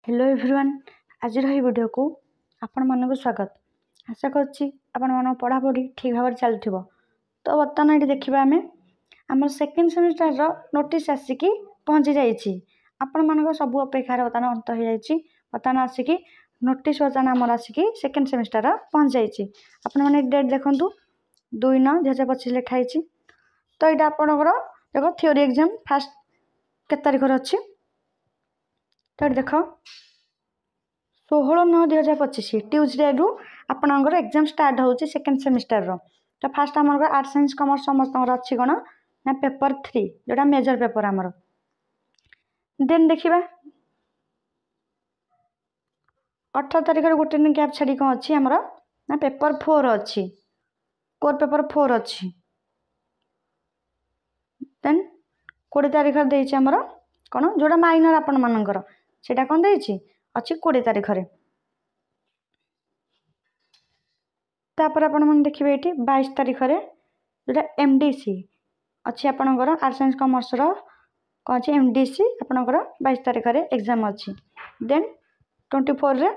Hello everyone आज video को आपण मानक स्वागत। आशा कर पढ़ापढ़ी ठीक भाव चलुव। तो बर्तमान ये देखा आम आम सेकेंड सेमिस्टर नोटिस आसिक पहुँची जाइए। आपण मान सब अपेक्षार बर्तमान अंत हो जाए। बर्तमान आसिक नोटिस बर्तमान आमर आसिक सेकेंड सेमिस्टर पहुँच जाइए। आपण मैंने डेट देखूँ 2/9/2025 लिखाई। तो यहाँ आपणकर देख थ्योरी एग्जाम फास्ट केत तारीख अच्छी तो देख 16/9/2025 ट्यूजडे रु आपणकर एग्जाम स्टार्ट हो सेकेंड सेमिस्टर तो फास्ट आम आर्ट्स साइंस कॉमर्स समस्त अच्छी कौन ना पेपर 3 जोटा मेजर पेपर आमर। देन देखा 18 तारीख गोटे दिन गैप छाड़ी कौन अच्छी आमर ना पेपर 4 अच्छी कोर पेपर 4 अच्छी। देन 20 तारीख देती आमर कौन जोटा माइनर आपण मानकर सेटा कौन देती अच्छी 20 तारीख रे। तापर आपण मन देखिए ये 22 तारीख रे जोटा एमडीसी अच्छी आपणकर आर्ट्स साइंस कॉमर्स कौन अच्छी एमडीसी आपणकर 22 तारीख रे एग्जाम अच्छी। देन 24 रे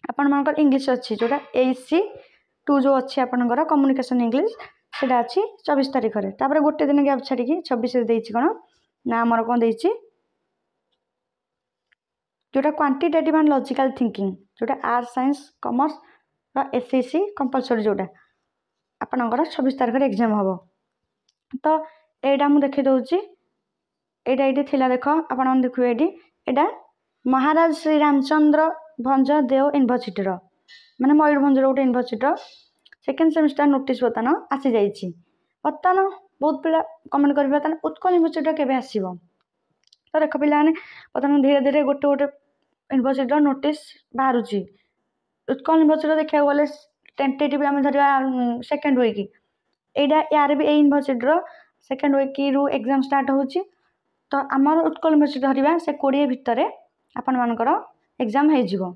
आपण मानकर इंग्लिश अच्छी जोटा AC2 जो अच्छी आपणकर कम्युनिकेशन इंग्लिश सेटा अच्छी 24 तारीख रे। तापर गोटे दिन गैप छाड़ी 26 रे देती कौन ना आमर कौन देती जोटा क्वांटिटेटिव एंड लॉजिकल थिंकिंग जोटा arts science commerce SCC compulsory जोटा आपणकर 26 तारीख रे एग्जाम हम। तो एटा मु देखि दउची एटा एटी थिला देख आपण देखिए एटा महाराज श्री रामचंद्र भंज देव यूनिवर्सिटी माने मयूरभंज गोटे यूनिवर्सिटी सेकेंड सेमिस्टर नोटिस बर्तमान आसी जाइए। बर्तमान बहुत पिला कमेंट कर बर्तमान उत्कल यूनिवर्सिटी केबे आसीबो। तो देख पिला बर्तमान धीरे धीरे गोटे गोटे यूनिवर्सिटी नोटिस बाहर उत्कल यूनिवर्सिटी देखा गले टेंटेटिव आम धर सेकेंड वीक एटा यार भी यूनिवर्सिटी सेकेंड वीक रु एग्जाम स्टार्ट हो। तो आमर उत्कल यूनिवर्सिटी धरवा से 20 भितर आपण मानकर एग्जाम हो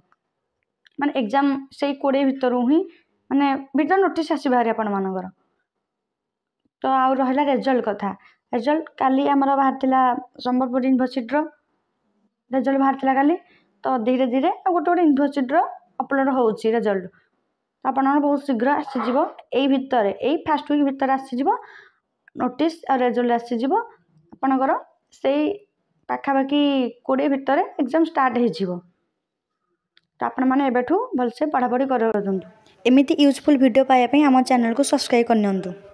माने एग्जाम से 20 भितर ही माने भितर नोटिस आसी बाहर आपण मानकर। तो आउ रहा रेजल्ट कथा रेजल्ट काली आमर बाहर संबलपुर यूनिवर्सिटी रेजल्ट बाहर काली। तो धीरे धीरे गोटे गोटे यूनिवर्सिटी अपलोड हो रेजल्ट तो आप बहुत शीघ्र आसीज यही भितर यही फास्ट वीक भितर आसीज नोटिस और रेजल्ट आसीज आपणकर से पाखापाखि 20 भितर एग्जाम स्टार्ट हो। तो आपण मैंने एबेठू भलसे पढ़ापढ़ी कर एमती यूजफुल वीडियो पाइबा आम चैनल को सब्सक्राइब करनी।